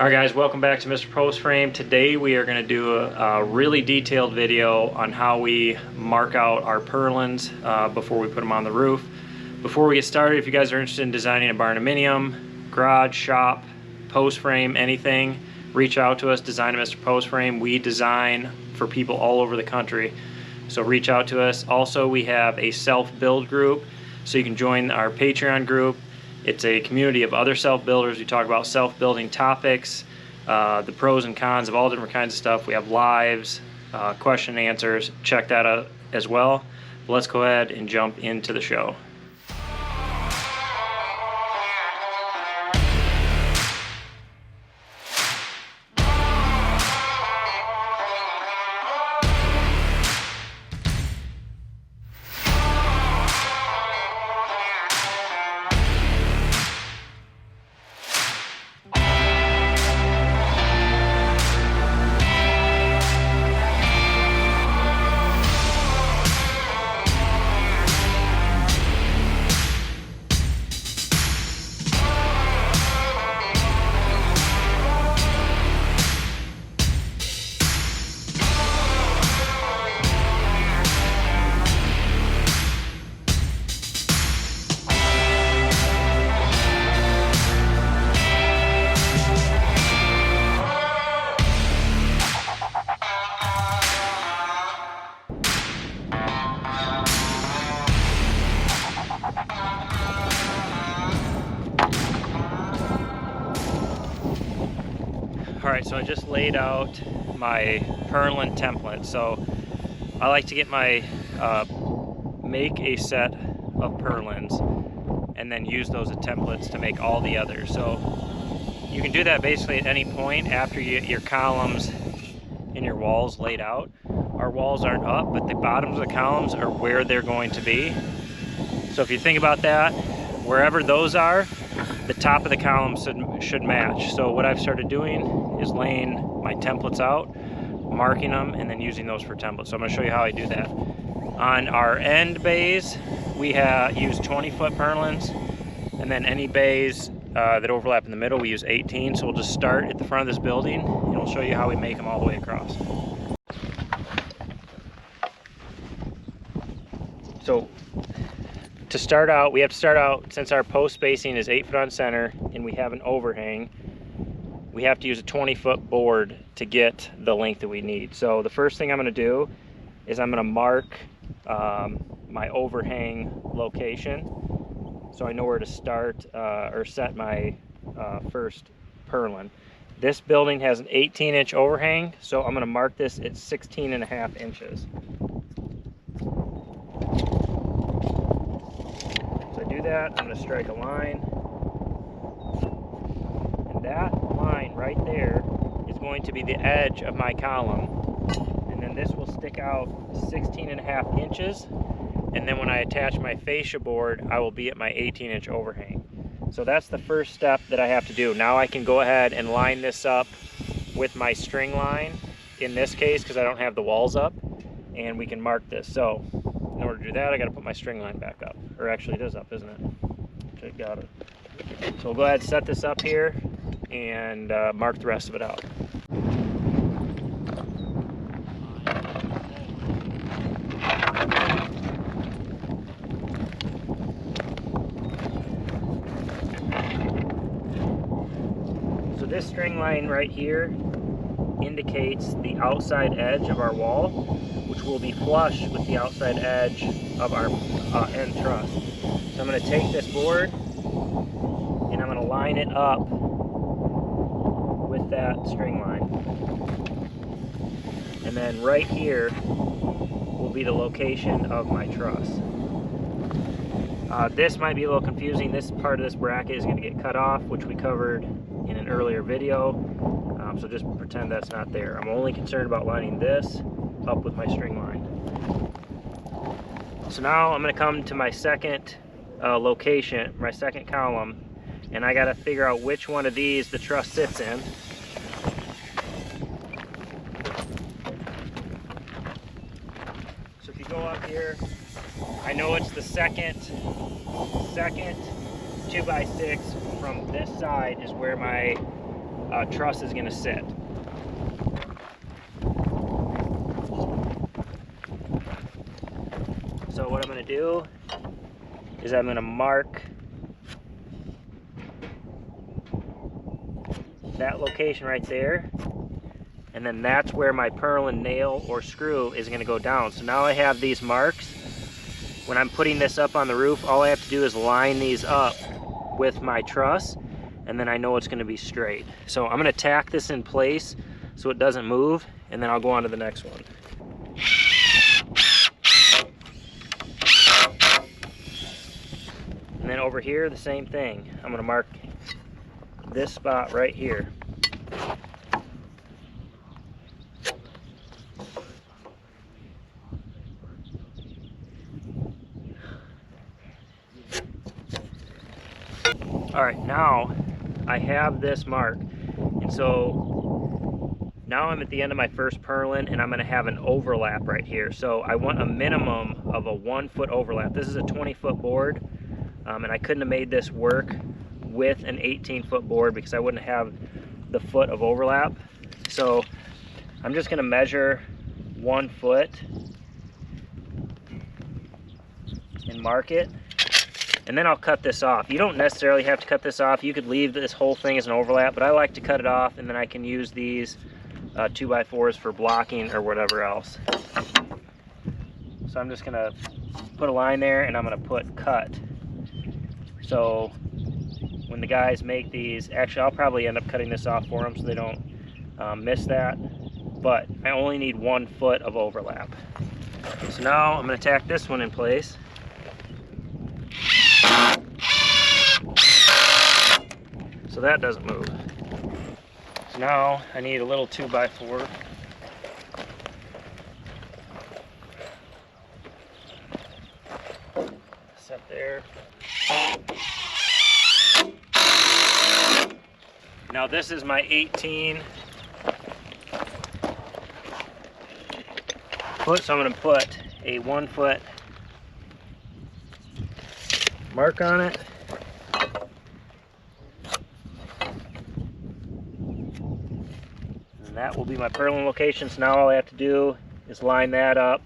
Alright guys, welcome back to Mr. Post Frame. Today we are going to do a really detailed video on how we mark out our purlins before we put them on the roof. Before we get started, if you guys are interested in designing a barndominium, garage, shop, post frame, anything, reach out to us, Design a Mr. Post Frame. We design for people all over the country, so reach out to us. Also, we have a self-build group, so you can join our Patreon group. It's a community of other self-builders. We talk about self-building topics, the pros and cons of all different kinds of stuff. We have lives, question and answers. Check that out as well. But let's go ahead and jump into the show. Alright, so I just laid out my Purlin template. So I like to get my make a set of Purlins and then use those as templates to make all the others. So you can do that basically at any point after you get your columns and your walls laid out. Our walls aren't up, but the bottoms of the columns are where they're going to be. So if you think about that, wherever those are, the top of the column should match. So what I've started doing is laying my templates out, marking them, and then using those for templates. So I'm going to show you how I do that. On our end bays, we use 20-foot purlins, and then any bays that overlap in the middle, we use 18. So we'll just start at the front of this building, and we'll show you how we make them all the way across. So to start out, we have to start out, since our post spacing is 8 foot on center and we have an overhang, we have to use a 20-foot board to get the length that we need. So the first thing I'm going to do is I'm going to mark my overhang location, so I know where to start or set my first purlin. This building has an 18-inch overhang, so I'm going to mark this at 16.5 inches. That I'm going to strike a line, and that line right there is going to be the edge of my column, and then this will stick out 16.5 inches, and then when I attach my fascia board, I will be at my 18-inch overhang. So that's the first step that I have to do. Now I can go ahead and line this up with my string line in this case, because I don't have the walls up, and we can mark this. So in order to do that, I got to put my string line back up. Or actually it is up, isn't it? Okay, got it. So we'll go ahead and set this up here and mark the rest of it out. So this string line right here indicates the outside edge of our wall, which will be flush with the outside edge of our end truss. So I'm going to take this board and I'm going to line it up with that string line. And then right here will be the location of my truss. This might be a little confusing. This part of this bracket is going to get cut off, which we covered in an earlier video. So just pretend that's not there. I'm only concerned about lining this up with my string line. So now I'm going to come to my second location, my second column, and I got to figure out which one of these the truss sits in. So if you go up here, I know it's the second 2x6 from this side is where my truss is going to sit. So what I'm going to do is I'm going to mark that location right there, and then that's where my purlin nail or screw is going to go down. So now I have these marks. When I'm putting this up on the roof, all I have to do is line these up with my truss, and then I know it's going to be straight. So I'm going to tack this in place so it doesn't move, and then I'll go on to the next one. And then over here, the same thing. I'm going to mark this spot right here. All right, now I have this mark, and so now I'm at the end of my first purlin, and I'm going to have an overlap right here. So I want a minimum of a 1 foot overlap. This is a 20-foot board, and I couldn't have made this work with an 18-foot board because I wouldn't have the foot of overlap. So I'm just going to measure 1 foot and mark it, and then I'll cut this off. You don't necessarily have to cut this off. You could leave this whole thing as an overlap, but I like to cut it off, and then I can use these 2x4s for blocking or whatever else. So I'm just going to put a line there, and I'm going to put cut. So when the guys make these, actually I'll probably end up cutting this off for them so they don't miss that, but I only need 1 foot of overlap. So now I'm going to tack this one in place. So that doesn't move. So now I need a little 2x4. Set there. Now this is my 18 foot, so I'm going to put a 1 foot mark on it. And that will be my purlin location. So now all I have to do is line that up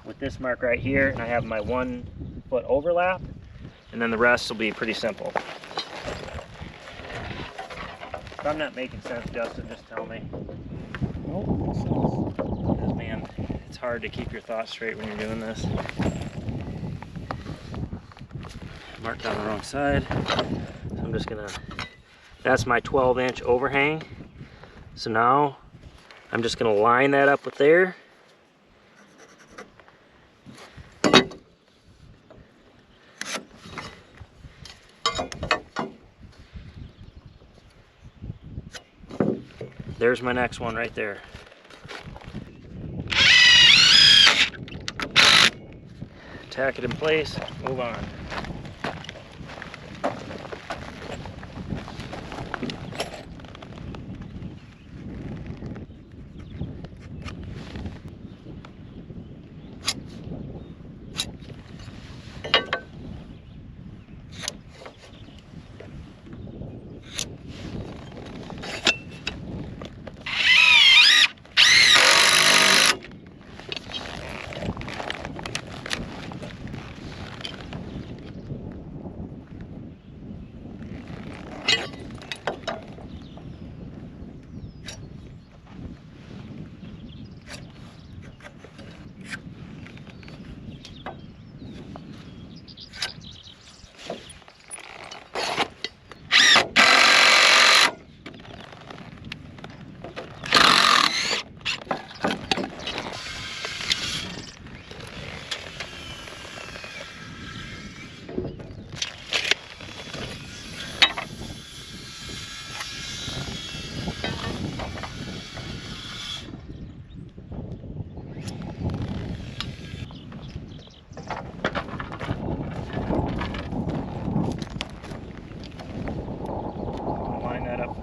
with this mark right here, and I have my 1 foot overlap, and then the rest will be pretty simple. If I'm not making sense, Justin, just tell me. Nope, makes sense. Because, man, it's hard to keep your thoughts straight when you're doing this. Marked on the wrong side. So I'm just gonna, that's my 12-inch overhang. So now I'm just gonna line that up with there. There's my next one right there. Tack it in place, move on.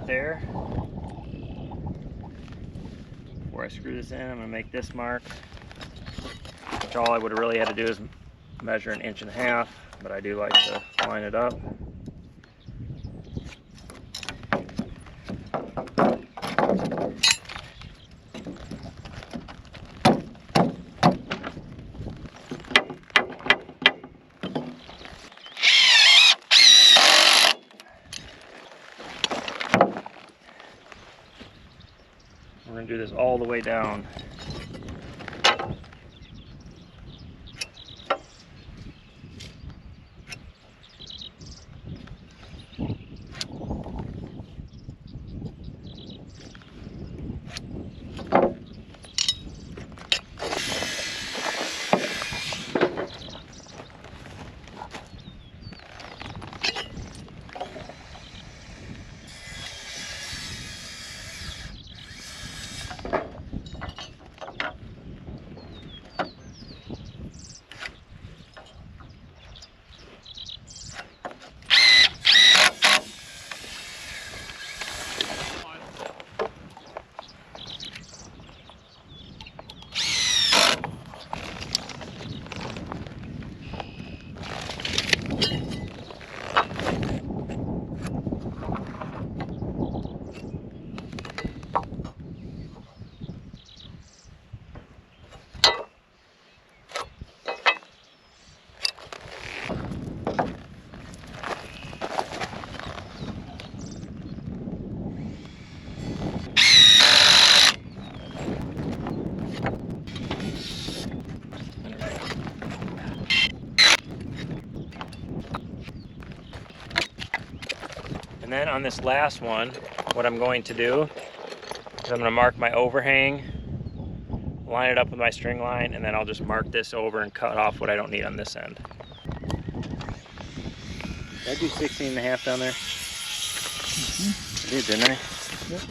There. Before I screw this in, I'm going to make this mark, which all I would have really had to do is measure 1.5 inches, but I do like to line it up. We're gonna do this all the way down. And then on this last one, what I'm going to do is I'm going to mark my overhang, line it up with my string line, and then I'll just mark this over and cut off what I don't need on this end. Did I do 16.5 down there? I did, didn't I? Yep.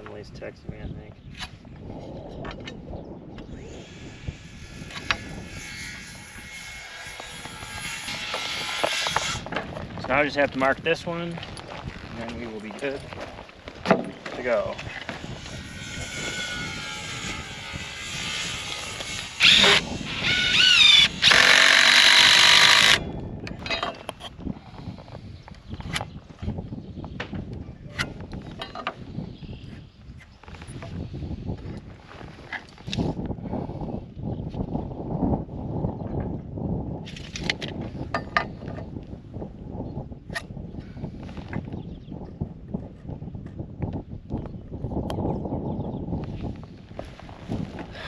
Emily's texting me, I think. So now I just have to mark this one, and then we will be good to go.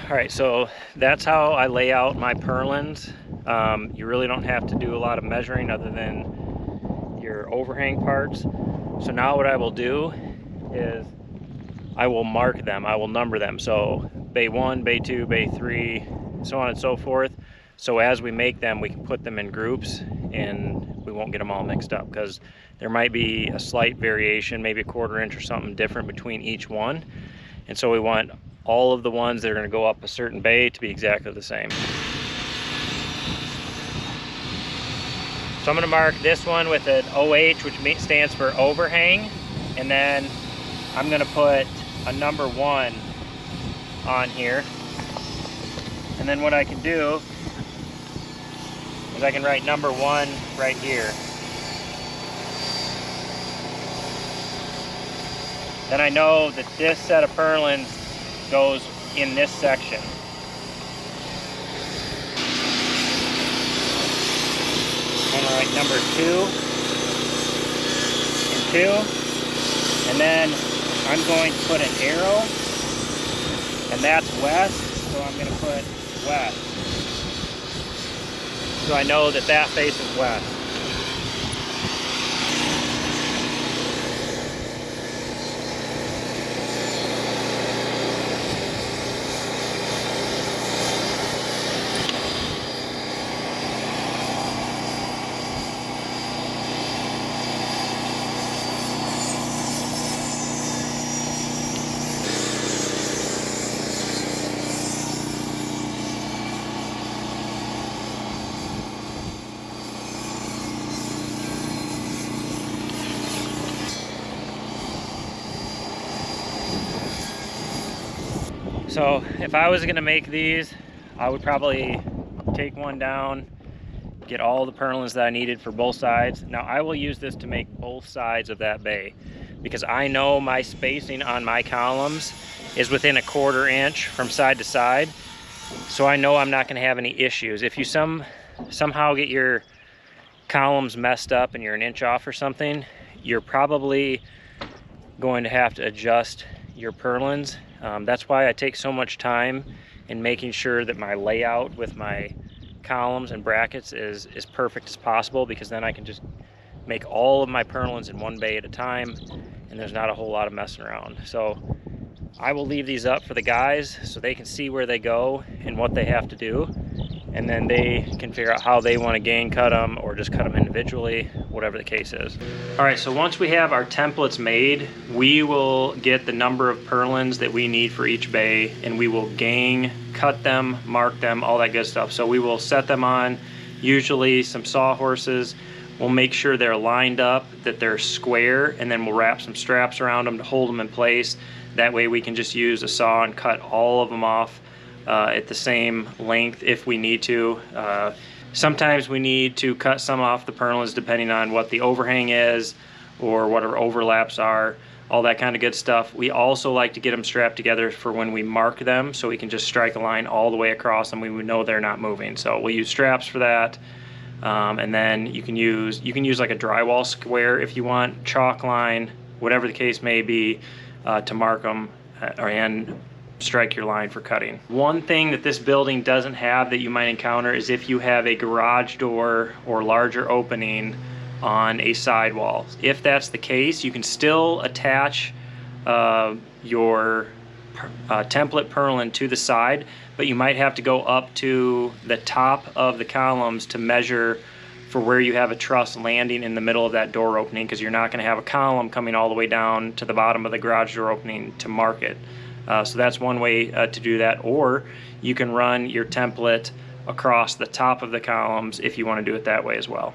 Alright, so that's how I lay out my purlins. You really don't have to do a lot of measuring other than your overhang parts. So now what I will do is I will mark them, I will number them. So bay 1, bay 2, bay 3, so on and so forth. So as we make them, we can put them in groups and we won't get them all mixed up, because there might be a slight variation, maybe a 1/4 inch or something different between each one. And so we want all of the ones that are going to go up a certain bay to be exactly the same. So I'm going to mark this one with an OH, which stands for overhang, and then I'm going to put a number 1 on here. And then what I can do is I can write number 1 right here. Then I know that this set of purlins goes in this section. I'm gonna write number 2 and 2, and then I'm going to put an arrow, and that's west, so I'm gonna put west. So I know that that faces west. So if I was gonna make these, I would probably take one down, get all the purlins that I needed for both sides. Now I will use this to make both sides of that bay because I know my spacing on my columns is within 1/4 inch from side to side. So I know I'm not gonna have any issues. If you somehow get your columns messed up and you're 1 inch off or something, you're probably going to have to adjust your purlins. That's why I take so much time in making sure that my layout with my columns and brackets is as perfect as possible, because then I can just make all of my purlins in one bay at a time and there's not a whole lot of messing around. So I will leave these up for the guys so they can see where they go and what they have to do, and then they can figure out how they want to gang cut them or just cut them individually, whatever the case is. All right, so once we have our templates made, we will get the number of purlins that we need for each bay, and we will gang cut them, mark them, all that good stuff. So we will set them on usually some sawhorses. We'll make sure they're lined up, that they're square, and then we'll wrap some straps around them to hold them in place. That way we can just use a saw and cut all of them off at the same length if we need to. Sometimes we need to cut some off the purlins depending on what the overhang is or what our overlaps are, all that kind of good stuff. We also like to get them strapped together for when we mark them, so we can just strike a line all the way across them. We would know they're not moving. So we'll use straps for that. And then you can use like a drywall square if you want, chalk line, whatever the case may be, to mark them and strike your line for cutting. One thing that this building doesn't have that you might encounter is if you have a garage door or larger opening on a sidewall. If that's the case, you can still attach your template purlin to the side, but you might have to go up to the top of the columns to measure for where you have a truss landing in the middle of that door opening, because you're not going to have a column coming all the way down to the bottom of the garage door opening to mark it. So that's one way to do that, or you can run your template across the top of the columns if you want to do it that way as well.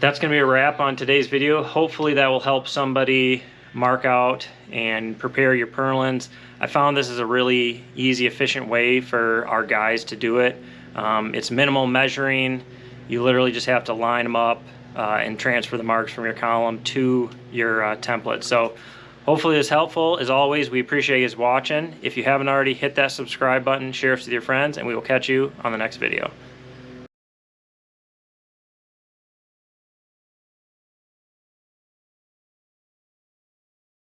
That's going to be a wrap on today's video. Hopefully that will help somebody mark out and prepare your purlins. I found this is a really easy, efficient way for our guys to do it. It's minimal measuring. You literally just have to line them up and transfer the marks from your column to your template. So hopefully this is helpful. As always, we appreciate you guys watching. If you haven't already, hit that subscribe button, share us with your friends, and we will catch you on the next video.